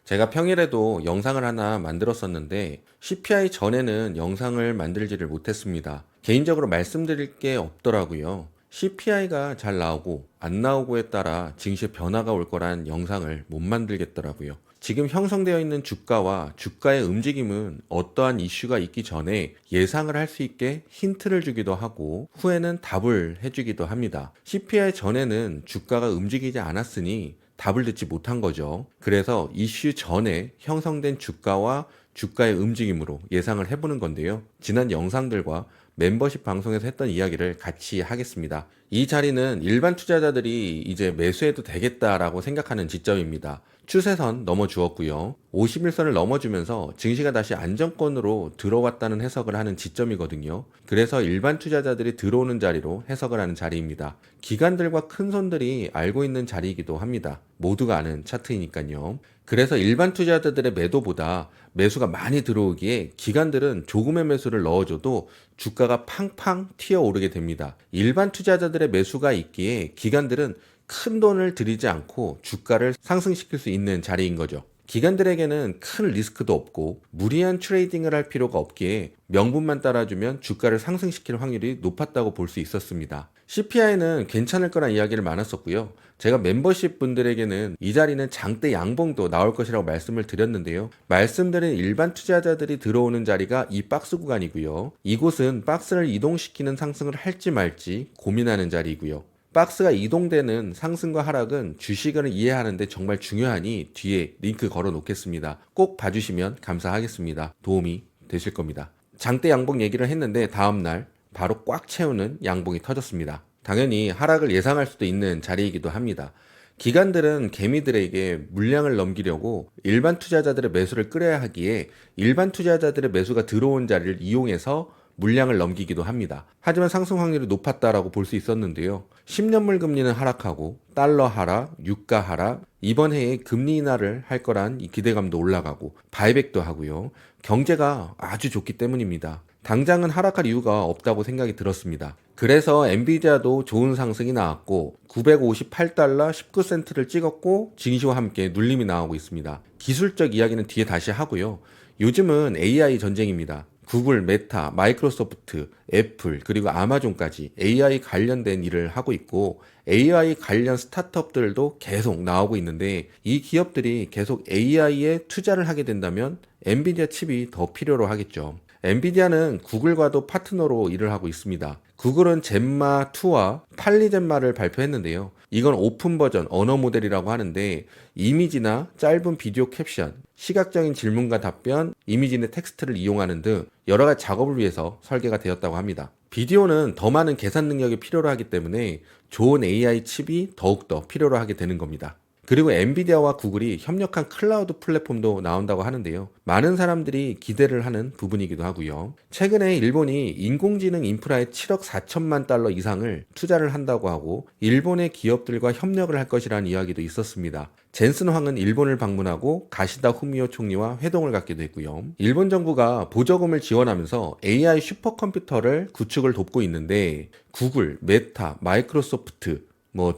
제가 평일에도 영상을 하나 만들었었는데 CPI 전에는 영상을 만들지를 못했습니다. 개인적으로 말씀드릴 게 없더라고요. CPI가 잘 나오고 안 나오고에 따라 증시에 변화가 올 거란 영상을 못 만들겠더라고요. 지금 형성되어 있는 주가와 주가의 움직임은 어떠한 이슈가 있기 전에 예상을 할 수 있게 힌트를 주기도 하고 후에는 답을 해주기도 합니다. CPI 전에는 주가가 움직이지 않았으니 답을 듣지 못한 거죠. 그래서 이슈 전에 형성된 주가와 주가의 움직임으로 예상을 해보는 건데요. 지난 영상들과 멤버십 방송에서 했던 이야기를 같이 하겠습니다. 이 자리는 일반 투자자들이 이제 매수해도 되겠다라고 생각하는 지점입니다. 추세선 넘어주었고요. 51선을 넘어주면서 증시가 다시 안정권으로 들어왔다는 해석을 하는 지점이거든요. 그래서 일반 투자자들이 들어오는 자리로 해석을 하는 자리입니다. 기관들과 큰손들이 알고 있는 자리이기도 합니다. 모두가 아는 차트이니까요. 그래서 일반 투자자들의 매도보다 매수가 많이 들어오기에 기관들은 조금의 매수를 넣어줘도 주가가 팡팡 튀어오르게 됩니다. 일반 투자자들의 매수가 있기에 기관들은 큰 돈을 들이지 않고 주가를 상승시킬 수 있는 자리인 거죠. 기관들에게는 큰 리스크도 없고 무리한 트레이딩을 할 필요가 없기에 명분만 따라주면 주가를 상승시킬 확률이 높았다고 볼 수 있었습니다. CPI는 괜찮을 거란 이야기를 많았었고요. 제가 멤버십 분들에게는 이 자리는 장대 양봉도 나올 것이라고 말씀을 드렸는데요. 말씀드린 일반 투자자들이 들어오는 자리가 이 박스 구간이고요. 이곳은 박스를 이동시키는 상승을 할지 말지 고민하는 자리이고요. 박스가 이동되는 상승과 하락은 주식을 이해하는데 정말 중요하니 뒤에 링크 걸어 놓겠습니다. 꼭 봐주시면 감사하겠습니다. 도움이 되실 겁니다. 장대 양봉 얘기를 했는데 다음날 바로 꽉 채우는 양봉이 터졌습니다. 당연히 하락을 예상할 수도 있는 자리이기도 합니다. 기관들은 개미들에게 물량을 넘기려고 일반 투자자들의 매수를 끌어야 하기에 일반 투자자들의 매수가 들어온 자리를 이용해서 물량을 넘기기도 합니다. 하지만 상승 확률이 높았다라고 볼 수 있었는데요. 10년물 금리는 하락하고 달러 하락, 유가 하락, 이번 해에 금리 인하를 할 거란 이 기대감도 올라가고 바이백도 하고요. 경제가 아주 좋기 때문입니다. 당장은 하락할 이유가 없다고 생각이 들었습니다. 그래서 엔비디아도 좋은 상승이 나왔고 958달러 19센트를 찍었고 증시와 함께 눌림이 나오고 있습니다. 기술적 이야기는 뒤에 다시 하고요. 요즘은 AI 전쟁입니다. 구글, 메타, 마이크로소프트, 애플, 그리고 아마존까지 AI 관련된 일을 하고 있고 AI 관련 스타트업들도 계속 나오고 있는데 이 기업들이 계속 AI에 투자를 하게 된다면 엔비디아 칩이 더 필요로 하겠죠. 엔비디아는 구글과도 파트너로 일을 하고 있습니다. 구글은 젠마 2와 팔리젠마를 발표했는데요. 이건 오픈 버전 언어 모델이라고 하는데 이미지나 짧은 비디오 캡션, 시각적인 질문과 답변, 이미지 내 텍스트를 이용하는 등 여러 가지 작업을 위해서 설계가 되었다고 합니다. 비디오는 더 많은 계산 능력이 필요로 하기 때문에 좋은 AI 칩이 더욱더 필요로 하게 되는 겁니다. 그리고 엔비디아와 구글이 협력한 클라우드 플랫폼도 나온다고 하는데요. 많은 사람들이 기대를 하는 부분이기도 하고요. 최근에 일본이 인공지능 인프라에 7억 4천만 달러 이상을 투자를 한다고 하고 일본의 기업들과 협력을 할 것이라는 이야기도 있었습니다. 젠슨 황은 일본을 방문하고 가시다 후미오 총리와 회동을 갖기도 했고요. 일본 정부가 보조금을 지원하면서 AI 슈퍼컴퓨터를 구축을 돕고 있는데 구글, 메타, 마이크로소프트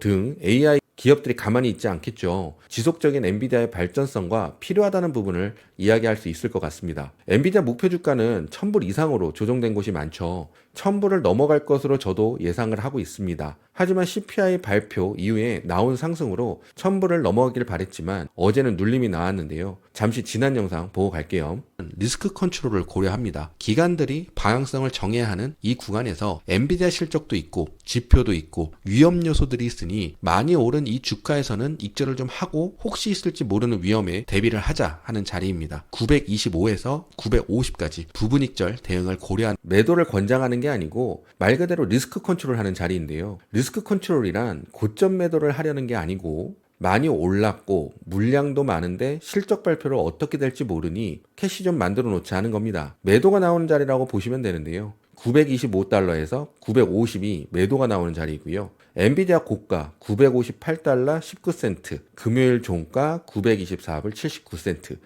등 AI 기업들이 가만히 있지 않겠죠. 지속적인 엔비디아의 발전성과 필요하다는 부분을 이야기할 수 있을 것 같습니다. 엔비디아 목표 주가는 1000불 이상으로 조정된 곳이 많죠. 1000불을 넘어갈 것으로 저도 예상을 하고 있습니다. 하지만 CPI 발표 이후에 나온 상승으로 1000불을 넘어가길 바랬지만 어제는 눌림이 나왔는데요. 잠시 지난 영상 보고 갈게요. 리스크 컨트롤을 고려합니다. 기관들이 방향성을 정해야 하는 이 구간에서 엔비디아 실적도 있고 지표도 있고 위험 요소들이 있으니 많이 오른 이 주가에서는 익절을 좀 하고 혹시 있을지 모르는 위험에 대비를 하자 하는 자리입니다. 925에서 950까지 부분 익절 대응을 고려한 매도를 권장하는 게 아니고 말 그대로 리스크 컨트롤하는 자리인데요. 리스크 컨트롤이란 고점 매도를 하려는 게 아니고 많이 올랐고 물량도 많은데 실적 발표를 어떻게 될지 모르니 캐시 좀 만들어 놓지 않은 겁니다. 매도가 나오는 자리라고 보시면 되는데요. 925달러에서 950이 매도가 나오는 자리이고요. 엔비디아 고가 958달러 19센트, 금요일 종가 924불 79센트.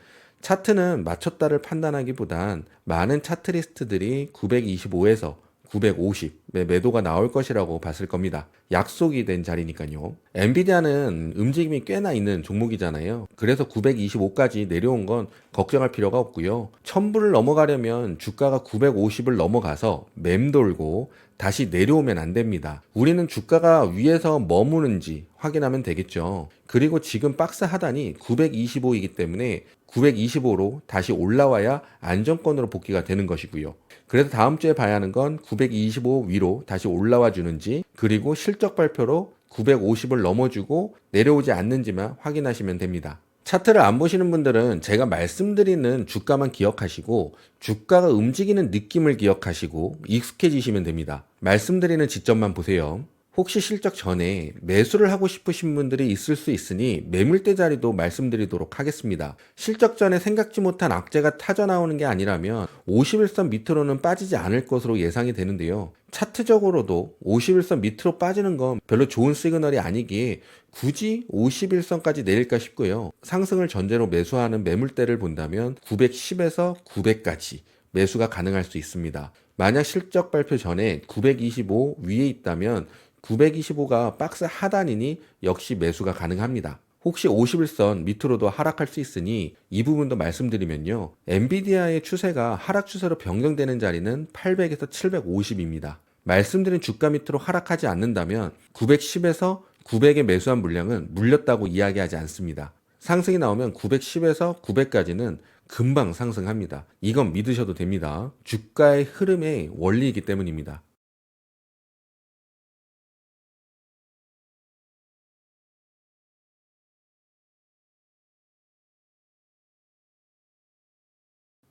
차트는 맞췄다를 판단하기보단 많은 차트 리스트들이 925에서 950의 매도가 나올 것이라고 봤을 겁니다. 약속이 된 자리니까요. 엔비디아는 움직임이 꽤나 있는 종목이잖아요. 그래서 925까지 내려온 건 걱정할 필요가 없고요. 1000불을 넘어가려면 주가가 950을 넘어가서 맴돌고 다시 내려오면 안 됩니다. 우리는 주가가 위에서 머무는지 확인하면 되겠죠. 그리고 지금 박스 하단이 925이기 때문에 925로 다시 올라와야 안정권으로 복귀가 되는 것이고요. 그래서 다음 주에 봐야 하는 건 925 위로 다시 올라와 주는지, 그리고 실적 발표로 950을 넘어주고 내려오지 않는지만 확인하시면 됩니다. 차트를 안 보시는 분들은 제가 말씀드리는 주가만 기억하시고 주가가 움직이는 느낌을 기억하시고 익숙해지시면 됩니다. 말씀드리는 지점만 보세요. 혹시 실적 전에 매수를 하고 싶으신 분들이 있을 수 있으니 매물대 자리도 말씀드리도록 하겠습니다. 실적 전에 생각지 못한 악재가 타져 나오는 게 아니라면 51선 밑으로는 빠지지 않을 것으로 예상이 되는데요. 차트적으로도 51선 밑으로 빠지는 건 별로 좋은 시그널이 아니기에 굳이 51선까지 내릴까 싶고요. 상승을 전제로 매수하는 매물대를 본다면 910에서 900까지 매수가 가능할 수 있습니다. 만약 실적 발표 전에 925 위에 있다면 925가 박스 하단이니 역시 매수가 가능합니다. 혹시 51선 밑으로도 하락할 수 있으니 이 부분도 말씀드리면요. 엔비디아의 추세가 하락 추세로 변경되는 자리는 800에서 750입니다. 말씀드린 주가 밑으로 하락하지 않는다면 910에서 900에 매수한 물량은 물렸다고 이야기하지 않습니다. 상승이 나오면 910에서 900까지는 금방 상승합니다. 이건 믿으셔도 됩니다. 주가의 흐름의 원리이기 때문입니다.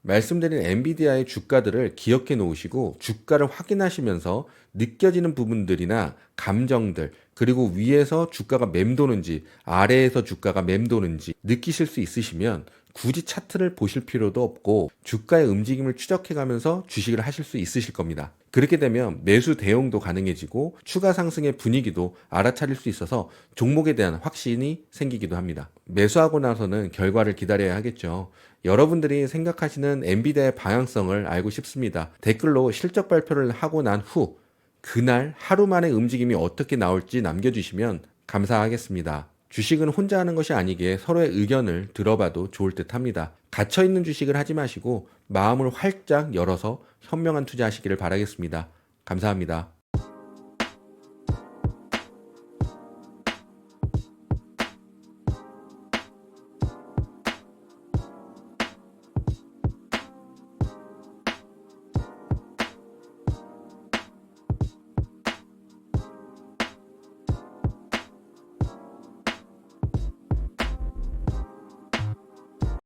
말씀드린 엔비디아의 주가들을 기억해 놓으시고 주가를 확인하시면서 느껴지는 부분들이나 감정들, 그리고 위에서 주가가 맴도는지 아래에서 주가가 맴도는지 느끼실 수 있으시면 굳이 차트를 보실 필요도 없고 주가의 움직임을 추적해 가면서 주식을 하실 수 있으실 겁니다. 그렇게 되면 매수 대응도 가능해지고 추가 상승의 분위기도 알아차릴 수 있어서 종목에 대한 확신이 생기기도 합니다. 매수하고 나서는 결과를 기다려야 하겠죠. 여러분들이 생각하시는 엔비디아의 방향성을 알고 싶습니다. 댓글로 실적 발표를 하고 난 후 그날 하루 만에 움직임이 어떻게 나올지 남겨주시면 감사하겠습니다. 주식은 혼자 하는 것이 아니기에 서로의 의견을 들어봐도 좋을 듯 합니다. 갇혀있는 주식을 하지 마시고 마음을 활짝 열어서 현명한 투자하시기를 바라겠습니다. 감사합니다.